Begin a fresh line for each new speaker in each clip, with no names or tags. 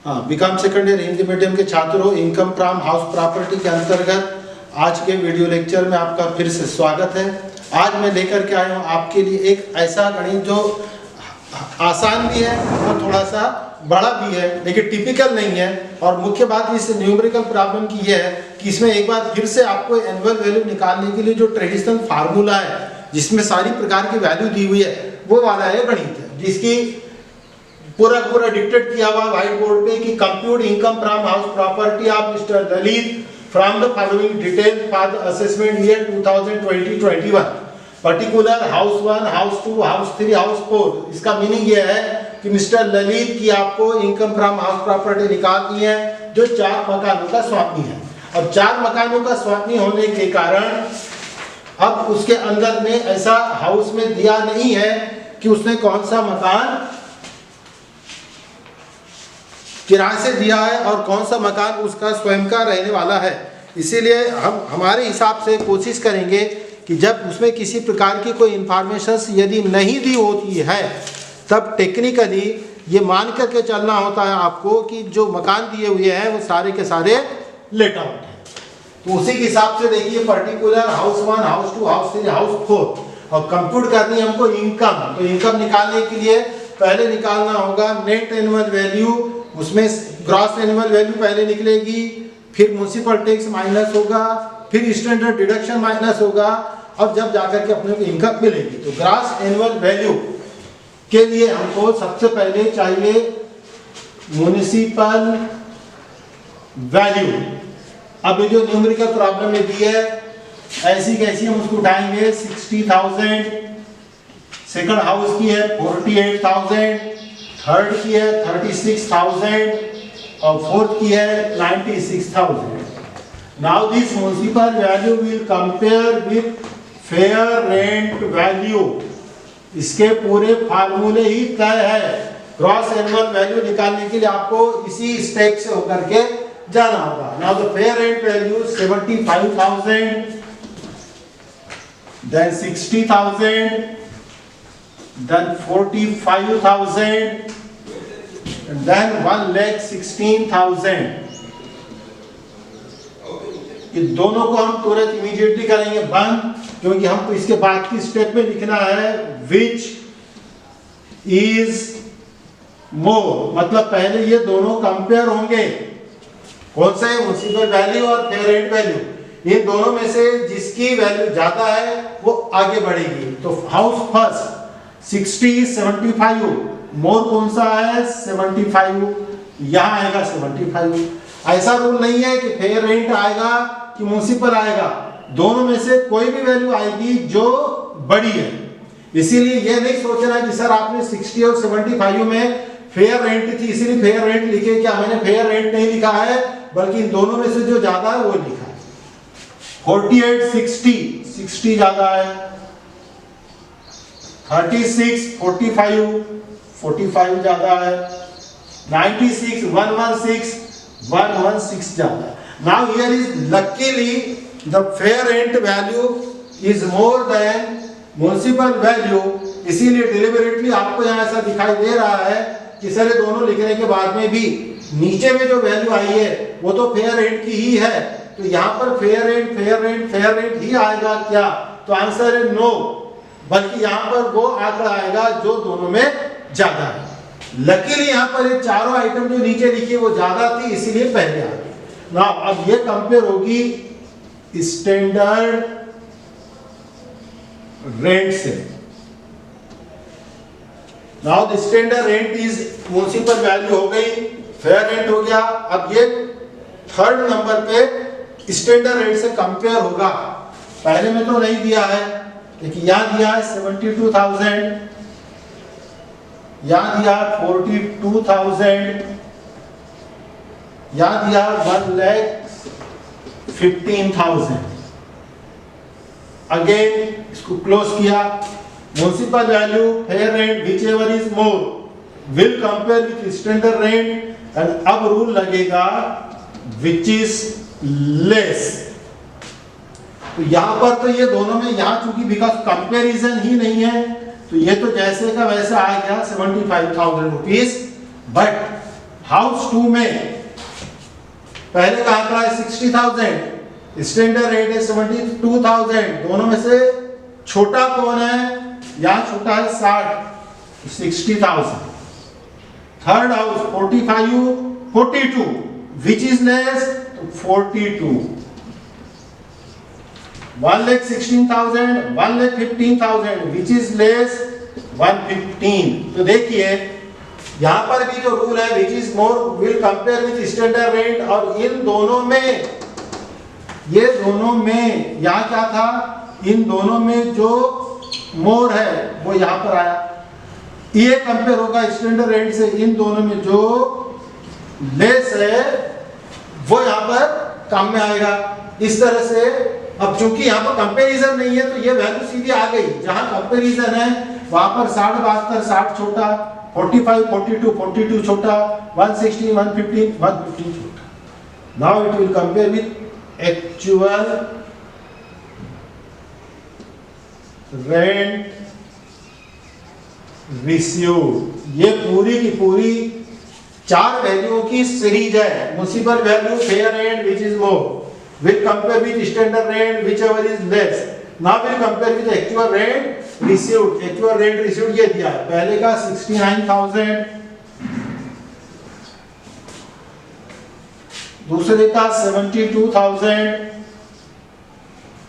हाँ, BCom second year Hindi medium के छात्रों, इनकम फ्रॉम हाउस प्रॉपर्टी के अंतर्गत आज के वीडियो लेक्चर में आपका फिर से स्वागत है। आज मैं लेकर के आया हूँ आपके लिए एक ऐसा गणित जो आसान भी है और थोड़ा सा बड़ा भी है, लेकिन टिपिकल नहीं है। और मुख्य बात इस न्यूमेरिकल प्रॉब्लम की यह है कि इसमें एक बार फिर से आपको एनुअल वैल्यू निकालने के लिए जो ट्रेडिशनल फार्मूला है जिसमें सारी प्रकार की वैल्यू दी हुई है वो वाला है गणित है, जिसकी पूरा डिक्टेट किया हुआ व्हाइट बोर्ड पे कि compute income from house property of mister Lalit from the following detail for the assessment year 2020-21 particular house 1, house 2, house 3, house 4। इसका मीनिंग ये है कि मिस्टर ललित की आपको इनकम फ्रॉम हाउस प्रॉपर्टी निकालनी है जो 4 मकानों का स्वामी है। और 4 मकानों का स्वामी होने के कारण अब उसके अंदर में ऐसा हाउस में दिया नहीं है कि उसने कौन सा मकान किराए से दिया है और कौन सा मकान उसका स्वयं का रहने वाला है। इसीलिए हम हमारे हिसाब से कोशिश करेंगे कि जब उसमें किसी प्रकार की कोई इंफॉर्मेशन यदि नहीं दी होती है तब टेक्निकली ये मान करके चलना होता है आपको कि जो मकान दिए हुए हैं वो सारे के सारे लेट आउट हैं। तो उसी के हिसाब से देखिए particular house 1, house 2, house 3, house 4 और कंप्यूट करनी है हमको इनकम। तो इनकम निकालने के लिए पहले निकालना होगा नेट एनुअल वैल्यू, उसमें ग्रॉस एनुअल वैल्यू पहले निकलेगी, फिर म्युनिसिपल टैक्स माइनस होगा, फिर स्टैंडर्ड डिडक्शन माइनस होगा और जब जाकर के अपने को इनकम मिलेगी। तो ग्रॉस एनुअल वैल्यू के लिए हमको सबसे पहले चाहिए म्युनिसिपल वैल्यू। अब ये जो न्यूमेरिकल प्रॉब्लम में दी है ऐसी कैसी हम उसको उठाएंगे। 60,000 सेकंड हाउस की है 48,000, थर्ड की है 36,000 और फोर्थ की है 96,000। Now this municipal value will compare with fair rent value. इसके पूरे फार्मूले ही तय है। ग्रॉस एनुअल वैल्यू निकालने के लिए आपको इसी स्टेप से होकर के जाना होगा। Now the fair rent value 75,000, then 60,000, then 45,000 and then 1,16,000। ये दोनों को हम तुरंत इमीडिएटली करेंगे बंद, क्योंकि हमको इसके बाद की स्टेप में लिखना है विच इज मोर। मतलब पहले ये दोनों कंपेयर होंगे। कौन से? म्युनिसिपल वैल्यू और फेयर रेंट वैल्यू। इन दोनों में से जिसकी वैल्यू ज्यादा है वो आगे बढ़ेगी। तो हाउस फर्स्ट 60, 75, मोर कौन सा है 75, यहां आएगा 75। ऐसा रूल नहीं है कि फेयर रेंट आएगा कि म्युनिसिपल आएगा, दोनों में से कोई भी वैल्यू आएगी जो बड़ी है। इसीलिए ये नहीं सोचना कि सर आपने 60 और 75 में फेयर रेंट थी इसीलिए फेयर रेंट लिखे। क्या मैंने फेयर रेंट नहीं लिखा है, बल्कि इन दोनों में से जो ज्यादा है वो लिखा है। 48, 60 ज्यादा है, 36, 45 ज्यादा है, 96, 116 ज्यादा है। Now here is luckily the fair rent value is more than municipal value। इसीलिए deliberately आपको यहाँ ऐसा दिखाई दे रहा है कि सर ये दोनों लिखने के बाद में भी नीचे में जो वैल्यू आई है वो तो फेयर रेंट की ही है। तो यहाँ पर फेयर रेंट ही आएगा क्या? तो आंसर है नो, बल्कि यहाँ पर वो आंकड़ा आएगा जो दोनों में ज्यादा है। लकीली यहाँ पर ये चारों आइटम जो नीचे लिखी वो ज्यादा थी इसीलिए पहले आ गई। ना अब ये कंपेयर होगी स्टैंडर्ड रेंट से। Now the standard rent is municipal value हो गई, फेयर रेंट हो गया। अब ये थर्ड नंबर पे स्टैंडर्ड रेट से कंपेयर होगा। पहले में तो नहीं दिया है, लेकिन यहां दिया है 72,000, यहां दिया 42,000, यहां दिया 1,15,000। अगेन इसको क्लोज किया। Municipal value, fair rent, whichever is more will compare with standard rent. And अब रूल लगेगा विच इज लेस। तो यहां पर तो ये दोनों में यहां चूंकि बिकॉज कंपेरिजन ही नहीं है तो ये तो जैसे का वैसा आ गया 75,000 रुपीज। बट हाउस 2 में पहले का आंकड़ा है 60,000, स्टैंडर्ड रेट है 72,000, दोनों में से छोटा कौन है? यहाँ छोटा है 60,000। Third house 42, which is less? 42। 1,16,000, 1,15,000, which is less? 115। तो देखिए यहां पर भी जो रूल है विच is more will compare with standard rate, और इन दोनों में, ये दोनों में यहां क्या था? इन दोनों में जो मोर है वो यहां पर आया, ये कंपेयर होगा स्टैंडर्ड रेट से, इन दोनों में जो लेस है वो यहां पर काम में आएगा। इस तरह से अब चूंकि यहां पर कंपैरिजन नहीं है तो ये वैल्यू सीधी आ गई, जहां कंपैरिजन है वहां पर 60, 60 छोटा, 45, 42 छोटा, 160, 115 छोटा। Now it will compare with actual rent received. ये पूरी की पूरी 4 वैल्यूओं की सीरीज है। Municipal value, fair rent which is more, will compare with standard rent whichever is less. Now we'll compare with actual rent received. Actual rent received ये दिया है, पहले का 69,000, दूसरे का 72,000,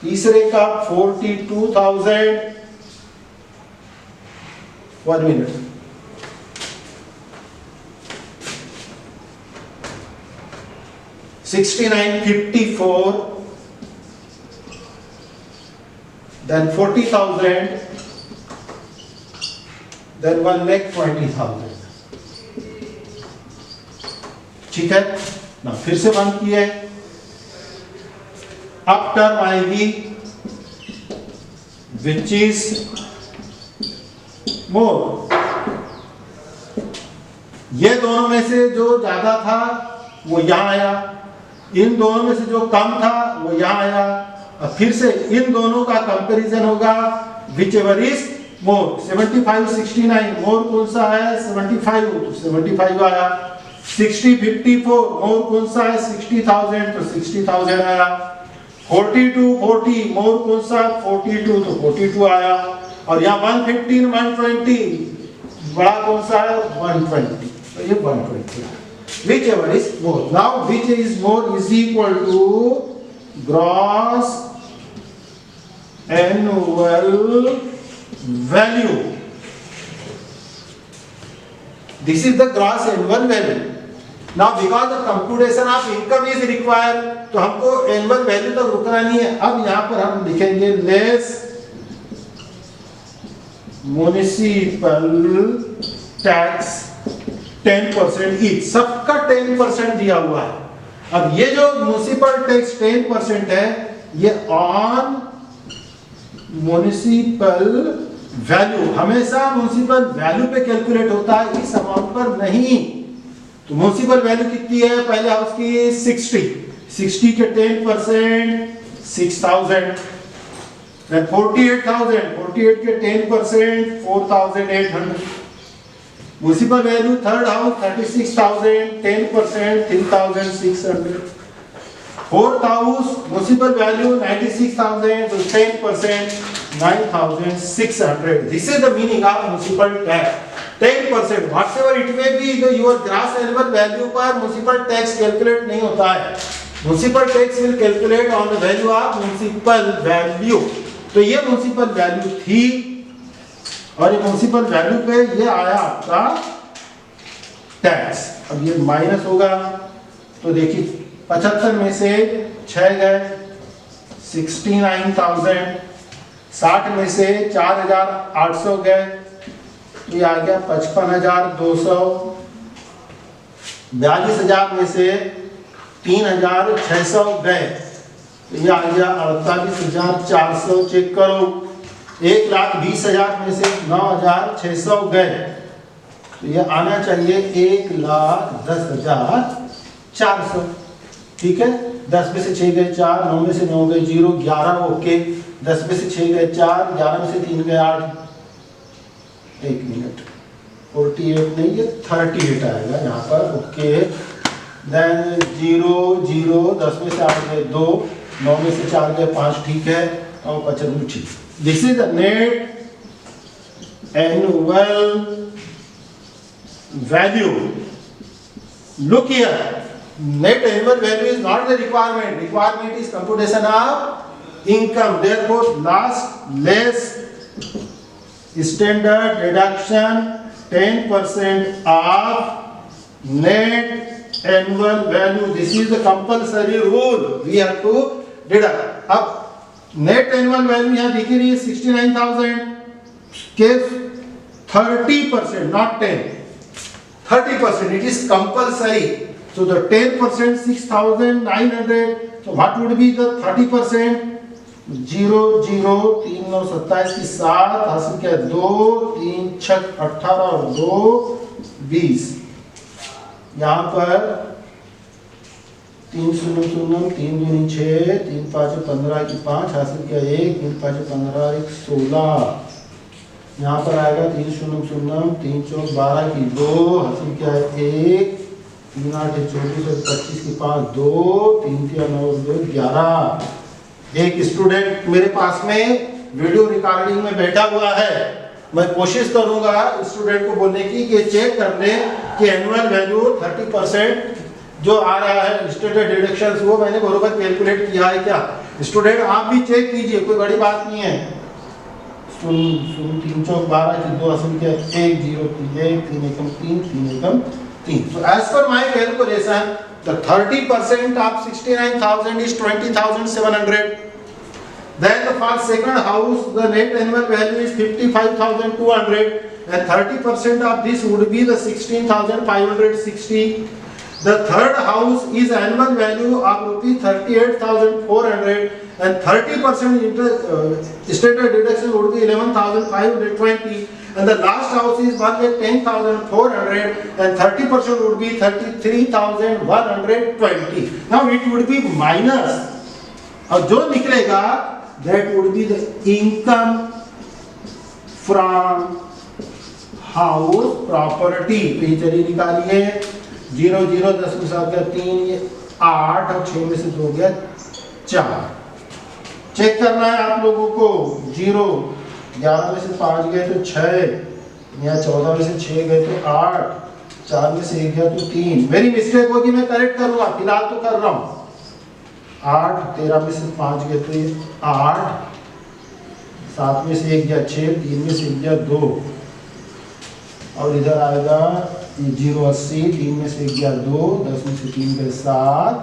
तीसरे का 42,000। 1 minute। $69,54, then 40,000, then 1,20,000। ठीक है ना, फिर से बंद किए। अब टर्म आएगी विच इज मोर। ये दोनों में से जो ज्यादा था वो यहां आया, इन दोनों में से जो कम था वो यहाँ आया। अब फिर से इन दोनों का कंपैरिजन होगा विच एवर इज मोर। 75, 69 मोर कौन सा है? 75, तो 75 आया। 60, 54 मोर कौन सा है? 60,000, तो 60,000 आया। 42, 40 मोर कौन सा? 42, तो 42 आया। और यहाँ 115, 120 बड़ा कौन सा है? 120, तो ये 120 आया। Whichever is more. Now which is more is equal to gross annual value. This is the gross annual value. Now because the computation of income is required, तो हमको annual value तक रुकना नहीं है। अब यहाँ पर हम लिखेंगे less municipal tax 10% ईच, सबका 10% दिया हुआ है। अब ये जो म्युनिसिपल टैक्स 10% है ये ऑन म्युनिसिपल वैल्यू, हमेशा म्युनिसिपल वैल्यू पे कैलकुलेट होता है, इस अमाउंट पर नहीं। तो म्युनिसिपल वैल्यू कितनी है? पहले हाउस की 60 के 10% 6,000, 48 के 10% 4,800। Municipal value third house 36,000, 10% 3,600। Fourth house municipal value 96,000, तो 10% 9,600। This is the meaning of municipal tax 10%। Whatever it may be, जो योर ग्रॉस एनुअल वैल्यू पर म्युनिसिपल टैक्स कैलकुलेट नहीं होता है। Municipal tax will calculate on the value of municipal value. तो ये municipal value थी और ये म्युनिसिपल वैल्यू पे ये आया आपका टैक्स। अब ये माइनस होगा, तो देखिए 75 में से 6 गए 69,000, 60 में से 4,800 गए तो ये आ गया 55,200, 42,000 में से 3,600 गए तो ये आ गया 48,400। चेक करो। 1,20,000 में से 9,600 गए तो ये आना चाहिए 1,10,400। ठीक है, 10 में से 6 गए 4, 9 में से 9 गए 0, 11 ओके। 10 में से 6 गए 4, 11 में से 3 गए 8। 1 मिनट, 48 नहीं, ये 38 आएगा यहाँ पर। ओके, देन 0 0, 10 में से 8 गए 2, 9 में से 4 गए 5, ठीक है, और 95 ठीक। This is the net annual value. Look here, net annual value is not the requirement. Requirement is computation of income. Therefore, less standard deduction 10% of net annual value. This is the compulsory rule. We have to deduct. अब net annual value यहाँ दिख रही है 69,000 के 30%, not 10. 30%. It is compulsory. So the 10% 6,900. So what would be the 30%? 0 0, 3 9 27 की 7 हासिल किया 2 3 6 18 और 2 20। यहाँ पर 3 0 0, 3 2 6, 3 5 15 की 5 हासिल किया 1, 3 5 15 1 16। यहाँ पर आएगा 3 0 0, 3 4 12 की 2 हासिल किया 1, 3 8 24 और 25 की 5 2, 3 3 9 2 11। एक स्टूडेंट मेरे पास में वीडियो रिकॉर्डिंग में बैठा हुआ है। मैं कोशिश करूंगा स्टूडेंट को बोलने की कि चेक कर ले कि एनुअल वैल्यू 30% जो आ रहा है स्टैंडर्ड डिडक्शंस, वो मैंने बरोबर कैलकुलेट किया है क्या। स्टूडेंट आप भी चेक कीजिए, कोई बड़ी बात नहीं है। 3 4 12 की 2 हासिल किया 1 0 3 1 3 एकम 3 3 एकम 3। So as per my calculation, the 30% of 69,000 is 20,700. Then for second house, the net annual value is 55,200, and 30% of this would be the 16,560. The third house is annual value of rupees 38,400, and 30% standard deduction would be 11,520. And the last house is 1,10,400, and 30% would be 33,120. Now it would be minus, और जो निकलेगा that would be the income from house property. तो ये चलिए निकालिए 0 0, 10 में 7 गया 3, ये 8 और 6 में से 2 गया 4। चेक करना है आप लोगों को। 0 11 में से 5 गए तो 6, यहाँ 14 में से 6 गए तो 8, 4 में से 1 गया तो 3। मेरी मिस्टेक होगी, मैं करेक्ट करूंगा, फिलहाल तो कर रहा हूँ। 8 13 में से 5 गए तो 8, 7 में से 1 गया 6, 3 में से 1 गया 2, और इधर आएगा 0 80, 3 में से 1 गया 2, 10 में से 3 गए 7,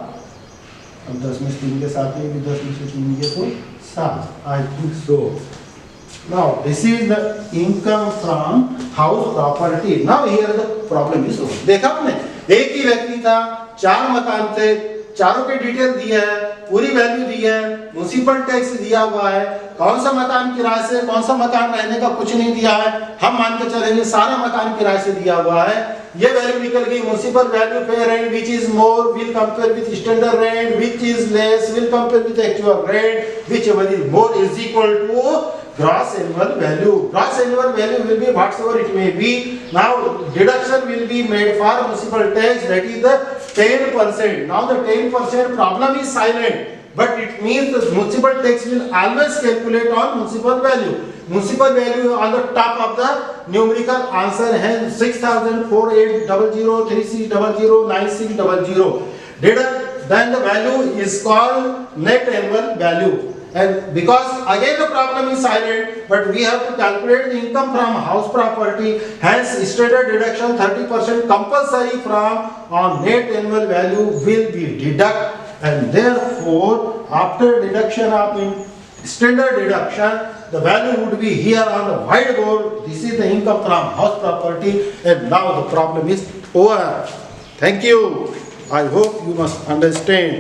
अब 10 में से 3 के साथ में भी 10 में से 3 गए तो 7। I think so. Now this is the income from house property. Now here the problem is over. देखा आपने, एक ही व्यक्ति था, 4 मकान थे, चारों के डिटेल दिया है, पूरी वैल्यू दी है, म्युनिसिपल टैक्स दिया हुआ है, कौन सा मकान किराए से, कौन सा मकान रहने का कुछ नहीं दिया है। हम मान के चलेंगे सारा मकान किराए से दिया हुआ है। ये वैल्यू निकल गई। Municipal value fair rent which is more will compare with standard rent, which is less will compare with actual rent, whichever is more is equal to gross annual value. Gross annual value will be whatsoever it may be. Now deduction will be made for municipal tax, that is the 10%. Now the 10% problem is silent, but it means the municipal tax will always calculate on municipal value. Municipal value on the top of the numerical answer है 6,048,00,36,00,96,00. Deduct, then the value is called net annual value. And because again the problem is silent, but we have to calculate the income from house property. Hence standard deduction 30% compulsory from on net annual value will be deduct, and therefore after deduction of standard deduction, the value would be here on the whiteboard. This is the income from house property, and now the problem is over. Thank you. I hope you must understand.